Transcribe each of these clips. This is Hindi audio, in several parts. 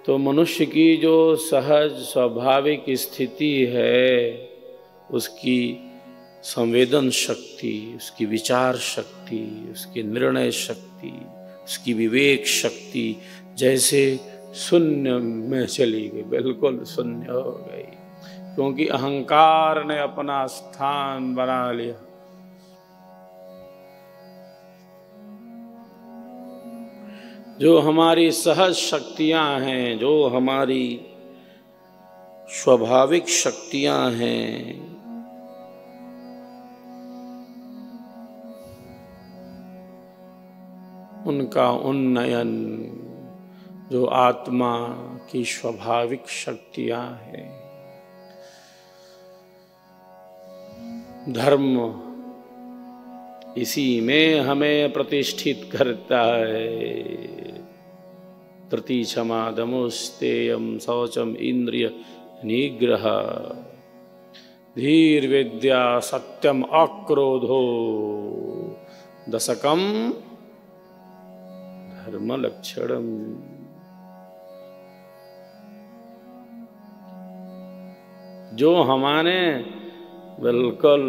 तो मनुष्य की जो सहज स्वाभाविक स्थिति है, उसकी संवेदन शक्ति, उसकी विचार शक्ति, उसकी निर्णय शक्ति, उसकी विवेक शक्ति जैसे शून्य में चली गई, बिल्कुल शून्य हो गई, क्योंकि अहंकार ने अपना स्थान बना लिया। जो हमारी सहज शक्तियां हैं, जो हमारी स्वाभाविक शक्तियां हैं, उनका उन्नयन, जो आत्मा की स्वाभाविक शक्तियां हैं, धर्म इसी में हमें प्रतिष्ठित करता है। प्रतीक्षमा दमोस्तेयम शौचम इंद्रिय निग्रह धीर विद्या सत्यम अक्रोधो दशकम धर्म लक्षणम। जो हमारे बिल्कुल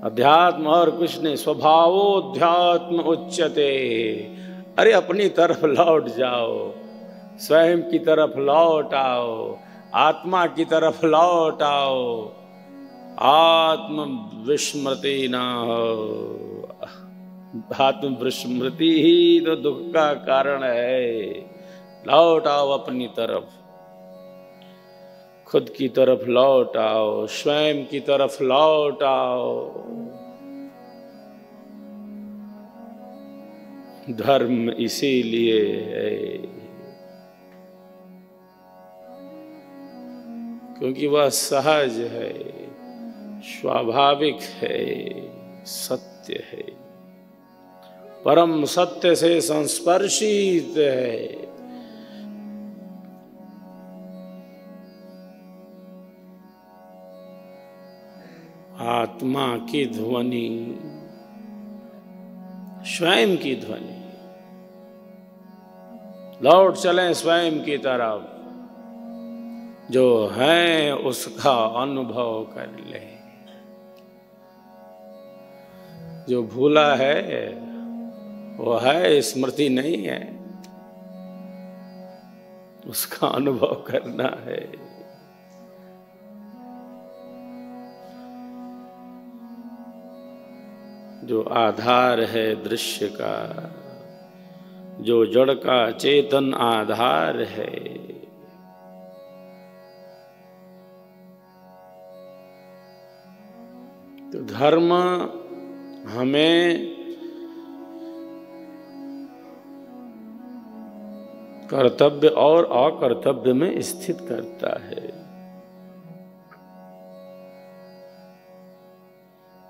अध्यात्म और कुछ नहीं, स्वभावोध्यात्म उच्यते। अरे अपनी तरफ लौट जाओ, स्वयं की तरफ लौट आओ, आत्मा की तरफ लौट आओ। आत्म विस्मृति ना हो, आत्म विस्मृति ही तो दुख का कारण है। लौट आओ अपनी तरफ, खुद की तरफ लौट आओ, स्वयं की तरफ लौट आओ। धर्म इसीलिए है क्योंकि वह सहज है, स्वाभाविक है, सत्य है, परम सत्य से संस्पर्शित है। आत्मा की ध्वनि, स्वयं की ध्वनि। लौट चलें स्वयं की तरफ, जो है उसका अनुभव कर ले। जो भूला है वो है, स्मृति नहीं है, उसका अनुभव करना है। जो आधार है दृश्य का, जो जड़ का चेतन आधार है, तो धर्म हमें कर्तव्य और अकर्तव्य में स्थित करता है।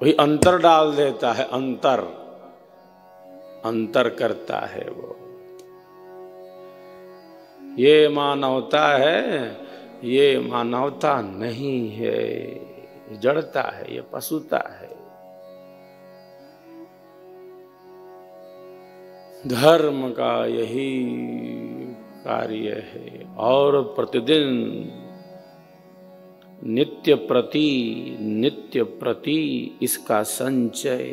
वही अंतर डाल देता है, अंतर करता है वो। ये मानवता है, ये मानवता नहीं है, ये जड़ता है, ये पशुता है। धर्म का यही कार्य है। और प्रतिदिन नित्य प्रति इसका संचय,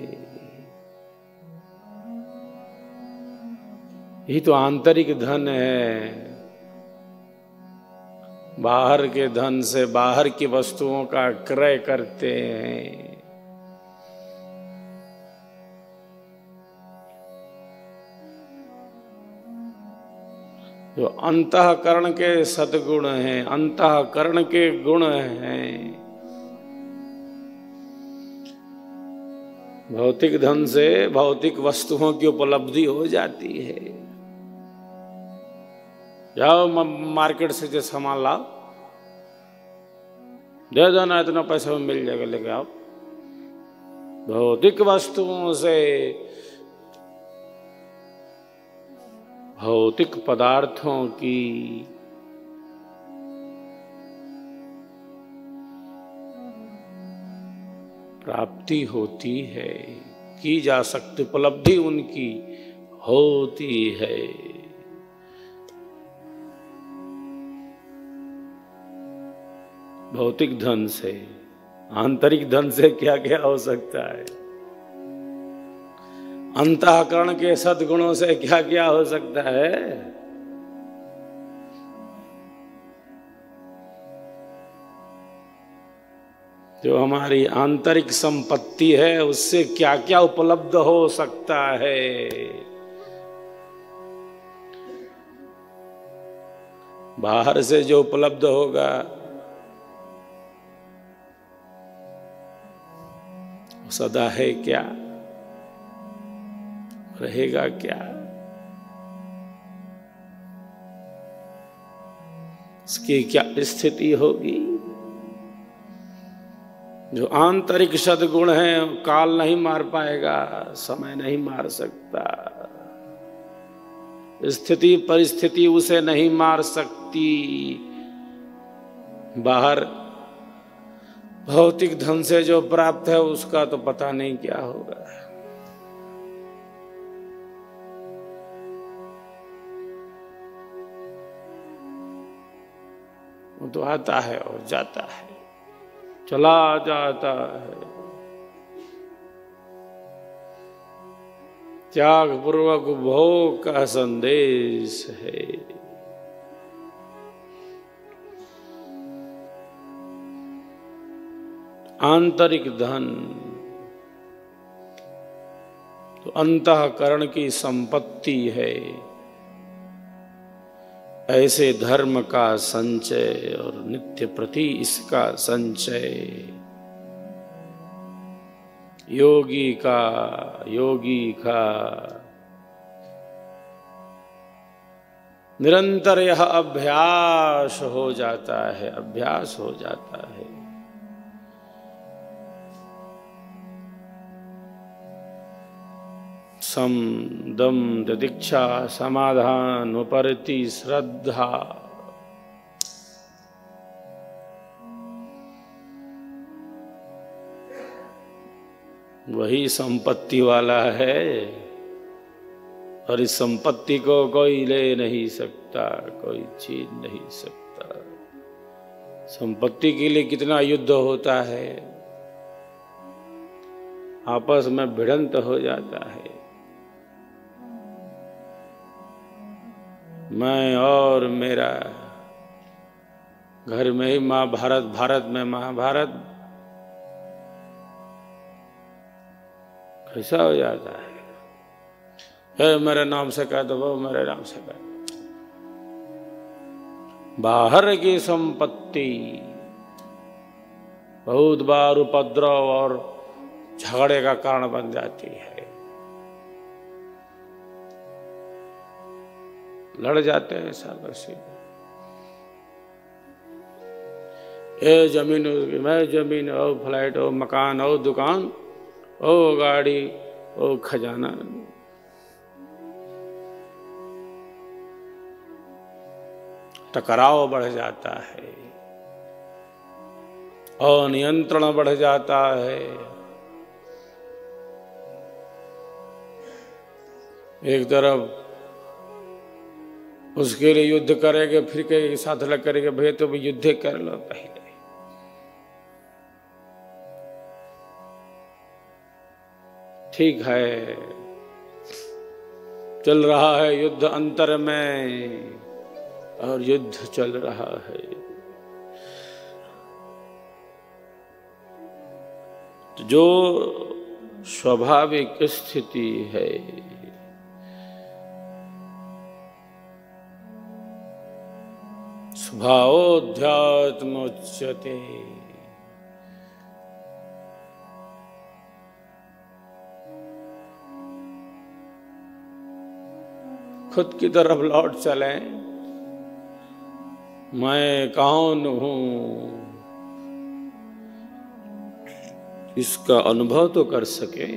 यही तो आंतरिक धन है। बाहर के धन से बाहर की वस्तुओं का क्रय करते हैं। जो अंतःकरण के सद्गुण हैं, अंतःकरण के गुण हैं, भौतिक धन से भौतिक वस्तुओं की उपलब्धि हो जाती है। जाओ मार्केट से जो सामान लाओ, दे दो ना, इतना पैसा में मिल जाएगा, लेके आओ। भौतिक वस्तुओं से, भौतिक पदार्थों की प्राप्ति होती है, की जा सकती, उपलब्धि उनकी होती है। भौतिक धन से। आंतरिक धन से क्या क्या हो सकता है? अंतःकरण के सद्गुणों से क्या क्या हो सकता है? जो हमारी आंतरिक संपत्ति है उससे क्या क्या उपलब्ध हो सकता है। बाहर से जो उपलब्ध होगा सदा है क्या, रहेगा क्या? इसकी क्या स्थिति होगी? जो आंतरिक सद्गुण है काल नहीं मार पाएगा, समय नहीं मार सकता, स्थिति परिस्थिति उसे नहीं मार सकती। बाहर भौतिक धन से जो प्राप्त है उसका तो पता नहीं क्या होगा। वो तो आता है और जाता है, चला जाता है। त्याग पूर्वक भोग का संदेश है। आंतरिक धन तो अंतःकरण की संपत्ति है। ऐसे धर्म का संचय और नित्य प्रति इसका संचय योगी का निरंतर यह अभ्यास हो जाता है, अभ्यास हो जाता है। सम दम दीक्षा समाधान उपरति श्रद्धा, वही संपत्ति वाला है और इस संपत्ति को कोई ले नहीं सकता, कोई छीन नहीं सकता। संपत्ति के लिए कितना युद्ध होता है, आपस में भिड़ंत हो जाता है। मैं और मेरा, घर में ही महाभारत, भारत में महाभारत, कैसा हो जाता है। मेरे नाम से कह दो, वो मेरे नाम से कह दो। बाहर की संपत्ति बहुत बार उपद्रव और झगड़े का कारण बन जाती है। लड़ जाते हैं सागर से, ये जमीन मैं जमीन, ओ फ्लैट, ओ मकान, ओ दुकान, ओ गाड़ी, ओ खजाना। टकराव बढ़ जाता है, अनियंत्रण बढ़ जाता है। एक तरफ उसके लिए युद्ध करेंगे, फिर के साथ लग करेंगे, भैया तो भी युद्ध कर लो पहले। ठीक है, चल रहा है युद्ध अंतर में, और युद्ध चल रहा है। जो स्वाभाविक स्थिति है, स्वभावोऽध्यात्म उच्यते, खुद की तरफ लौट चलें। मैं कौन हूं इसका अनुभव तो कर सके।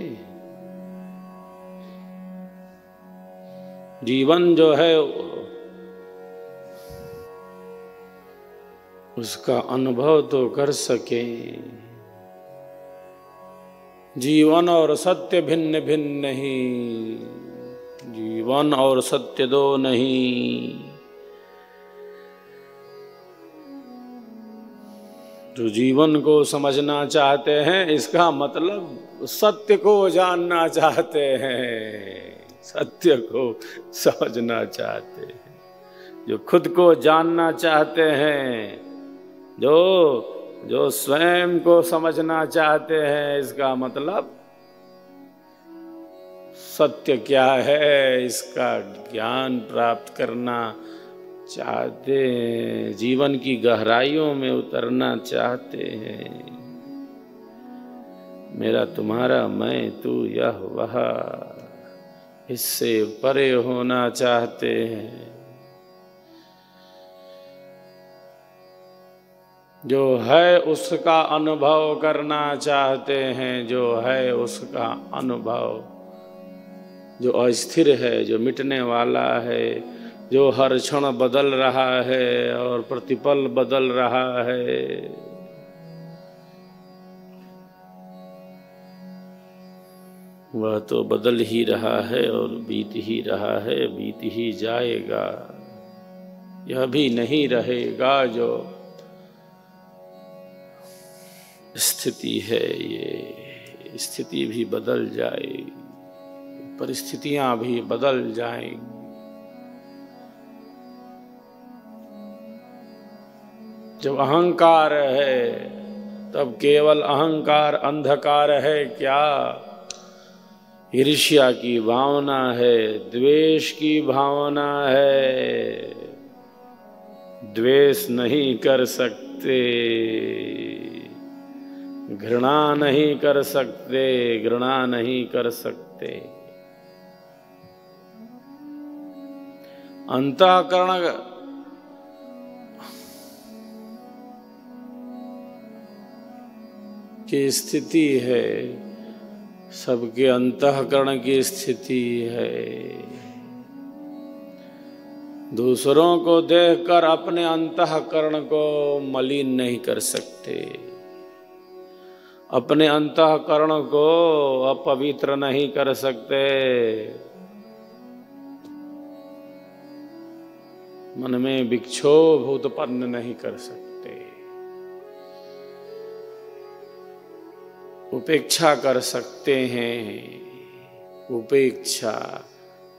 जीवन जो है उसका अनुभव तो कर सके। जीवन और सत्य भिन्न भिन्न नहीं, जीवन और सत्य दो नहीं। जो जीवन को समझना चाहते हैं, इसका मतलब सत्य को जानना चाहते हैं, सत्य को समझना चाहते हैं, जो खुद को जानना चाहते हैं, जो स्वयं को समझना चाहते हैं, इसका मतलब सत्य क्या है इसका ज्ञान प्राप्त करना चाहते हैं, जीवन की गहराइयों में उतरना चाहते हैं। मेरा तुम्हारा मैं तू यह वह, इससे परे होना चाहते हैं। जो है उसका अनुभव करना चाहते हैं, जो है उसका अनुभव, जो अस्थिर है, जो मिटने वाला है, जो हर क्षण बदल रहा है और प्रतिपल बदल रहा है। वह तो बदल ही रहा है और बीत ही रहा है, बीत ही जाएगा। यह भी नहीं रहेगा जो स्थिति है, ये स्थिति भी बदल जाएगी, परिस्थितियां भी बदल जाएंगी। जब अहंकार है तब केवल अहंकार अंधकार है क्या? ईर्ष्या की भावना है, द्वेष की भावना है, द्वेष नहीं कर सकते, घृणा नहीं कर सकते, घृणा नहीं कर सकते। अंतःकरण की स्थिति है, सबके अंतःकरण की स्थिति है। दूसरों को देखकर अपने अंतःकरण को मलिन नहीं कर सकते, अपने अंतःकरण को अपवित्र नहीं कर सकते, मन में विक्षोभ उत्पन्न नहीं कर सकते। उपेक्षा कर सकते हैं, उपेक्षा,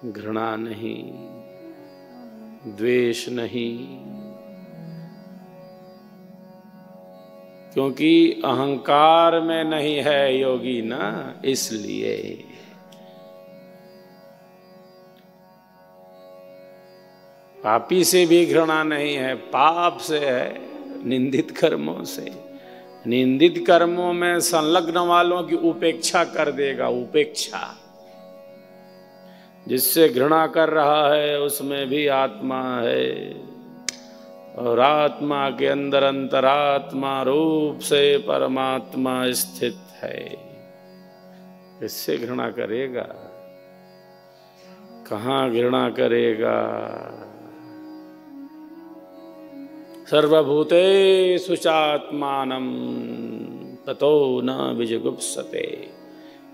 घृणा नहीं, द्वेष नहीं, क्योंकि अहंकार में नहीं है योगी ना, इसलिए। पापी से भी घृणा नहीं है, पाप से है, निंदित कर्मों से। निंदित कर्मों में संलग्न वालों की उपेक्षा कर देगा, उपेक्षा। जिससे घृणा कर रहा है उसमें भी आत्मा है, और आत्मा के अंदर अंतरात्मा रूप से परमात्मा स्थित है। इससे घृणा करेगा, कहाँ घृणा करेगा? सर्वभूतेषु चात्मानं ततो न विजुगुप्सते।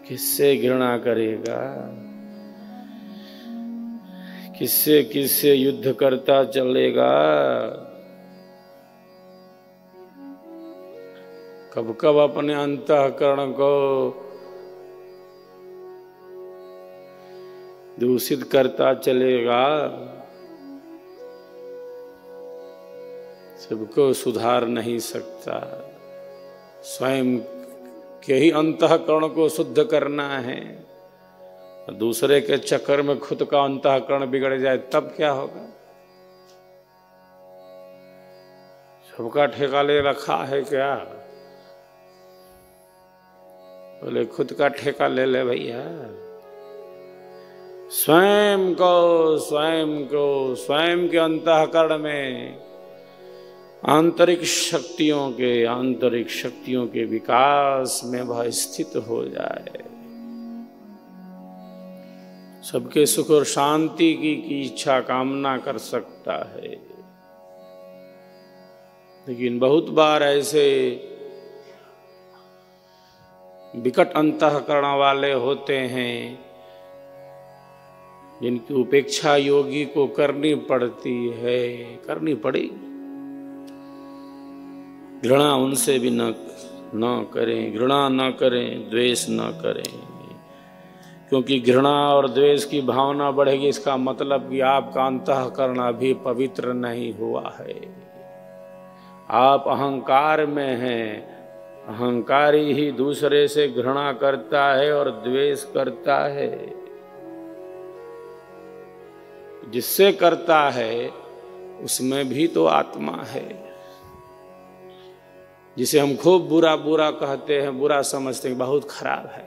किससे घृणा करेगा? किससे युद्ध करता चलेगा? कब कब अपने अंतःकरण को दूषित करता चलेगा? सबको सुधार नहीं सकता, स्वयं के ही अंतःकरण को शुद्ध करना है। दूसरे के चक्कर में खुद का अंतःकरण बिगड़ जाए तब क्या होगा? सबका ठेका ले रखा है क्या? बोले खुद का ठेका ले ले भैया। स्वयं के अंतःकरण में आंतरिक शक्तियों के विकास में वह स्थित हो जाए। सबके सुख और शांति की इच्छा कामना कर सकता है, लेकिन बहुत बार ऐसे विकट अंतःकरण वाले होते हैं जिनकी उपेक्षा योगी को करनी पड़ती है, करनी पड़ेगी। घृणा उनसे भी न करें, घृणा न करें, द्वेष न करें, क्योंकि घृणा और द्वेष की भावना बढ़ेगी, इसका मतलब कि आपका अंतःकरण अभी पवित्र नहीं हुआ है। आप अहंकार में हैं। अहंकारी ही दूसरे से घृणा करता है और द्वेष करता है। जिससे करता है उसमें भी तो आत्मा है। जिसे हम खूब बुरा बुरा कहते हैं, बुरा समझते हैं, बहुत खराब है,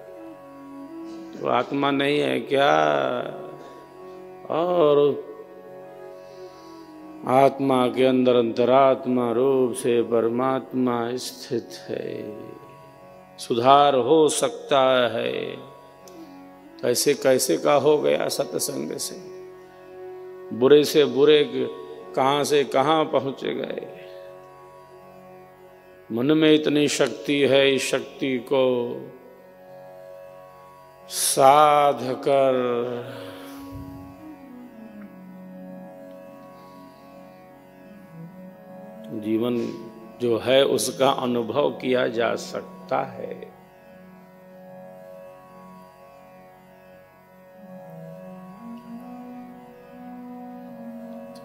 तो आत्मा नहीं है क्या? और आत्मा के अंदर अंतरात्मा रूप से परमात्मा स्थित है। सुधार हो सकता है। कैसे कैसे का हो गया सत्संग से, बुरे से बुरे कहां से कहां पहुंच गए। मन में इतनी शक्ति है, इस शक्ति को साध कर जीवन जो है उसका अनुभव किया जा सकता है।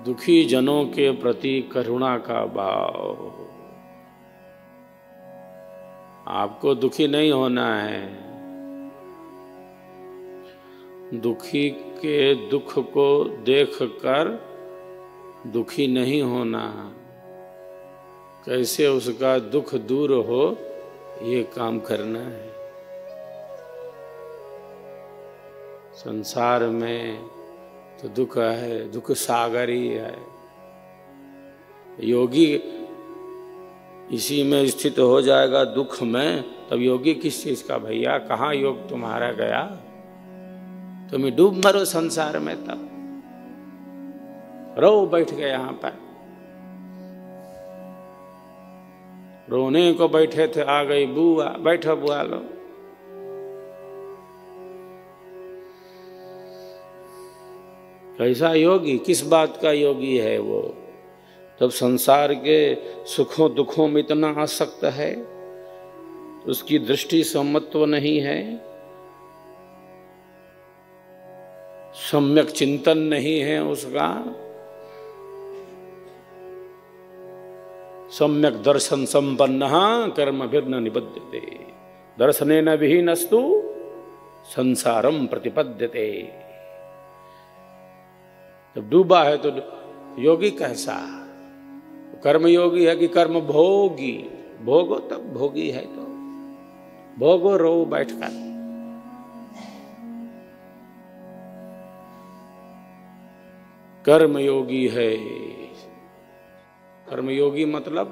दुखी जनों के प्रति करुणा का भाव। आपको दुखी नहीं होना है। दुखी के दुख को देखकर दुखी नहीं होना। कैसे उसका दुख दूर हो, ये काम करना है। संसार में तो दुख है, दुख सागर ही है। योगी इसी में स्थित हो जाएगा, दुख में, तब योगी किस चीज का? भैया कहाँ योग तुम्हारा गया? तुम्हें डूब मरो संसार में, तब रो बैठ गए यहां पर। रोने को बैठे थे, आ गई बुआ, बैठो बुआ लो। कैसा योगी? किस बात का योगी है वो? जब संसार के सुखों दुखों में इतना आसक्त है, उसकी दृष्टि समत्व नहीं है, सम्यक चिंतन नहीं है उसका, सम्यक दर्शन संपन्न कर्म भिन्न निबध्यते, दर्शनेन विहीनस्तु संसारम प्रतिपद्यते। जब डूबा है तो योगी कैसा? कर्म योगी है कि कर्म भोगी? भोगो तब भोगी है तो भोगो, रो बैठकर। कर्म योगी है। कर्मयोगी मतलब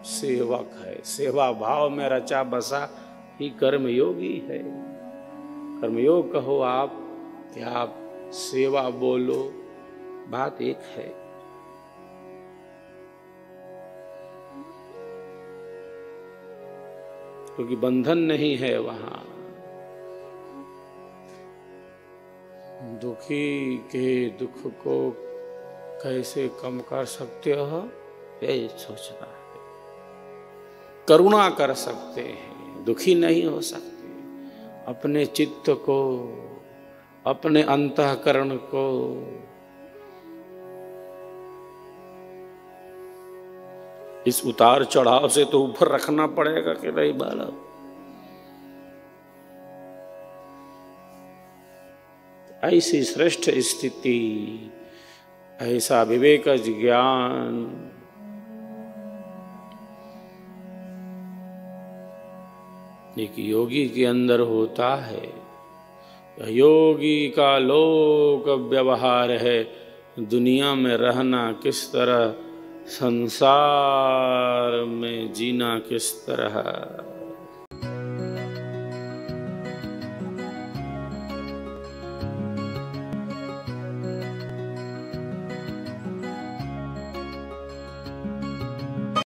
सेवक है। सेवा भाव में रचा बसा ही कर्मयोगी है। कर्मयोग कहो आप या आप सेवा बोलो, बात एक है। क्योंकि बंधन नहीं है वहां। दुखी के दुख को कैसे कम कर सकते हो, ये सोचना है। करुणा कर सकते हैं, दुखी नहीं हो सकते। अपने चित्त को, अपने अंतःकरण को इस उतार चढ़ाव से तो ऊपर रखना पड़ेगा कि नहीं बालक? ऐसी श्रेष्ठ स्थिति, ऐसा विवेक ज्ञान एक योगी के अंदर होता है। योगी का लोक व्यवहार है, दुनिया में रहना किस तरह, संसार में जीना किस तरह।